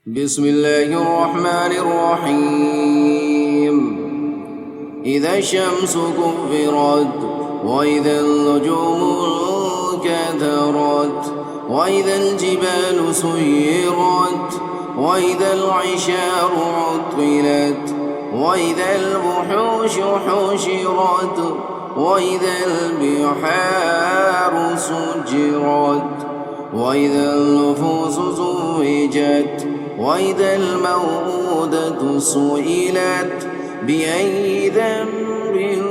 بسم الله الرحمن الرحيم. إذا الشمس كفرت وإذا النجوم انكدرت وإذا الجبال سيرت وإذا العشار عطلت وإذا الوحوش حشرت وإذا البحار سجرت وإذا النفوس زوجت وإذا الموءودة سئلت بأي ذنب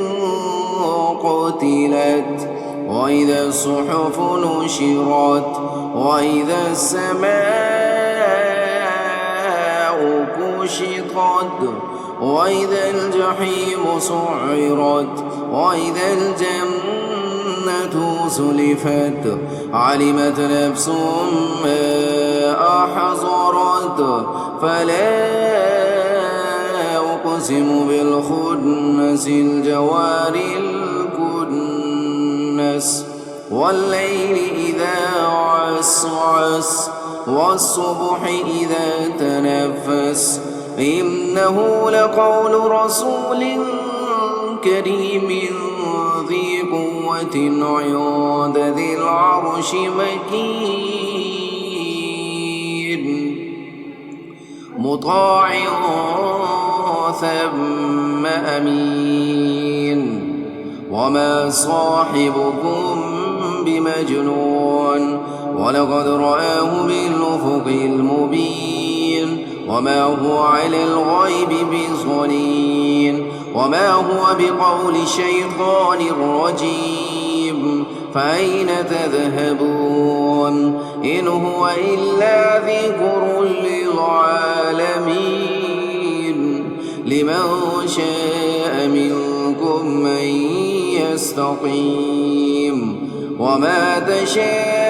قتلت وإذا الصحف نشرت وإذا السماء كشطت وإذا الجحيم سعرت وإذا الجنة زلفت علمت نفس ما أحضرت فلا أقسم بالخنس الجوار الكنس والليل إذا عسعس والصبح إذا تنفس إنه لقول رسول كريم ذي قوة عند ذي العرش مكين مطاع ثم أمين وما صاحبكم بمجنون ولقد رآه بالأفق المبين وما هو على الغيب بضنين وما هو بقول شيطان رجيم فأين تذهبون إن هو إلا ذكر للعالمين لمن شاء منكم أن يستقيم وما تشاءون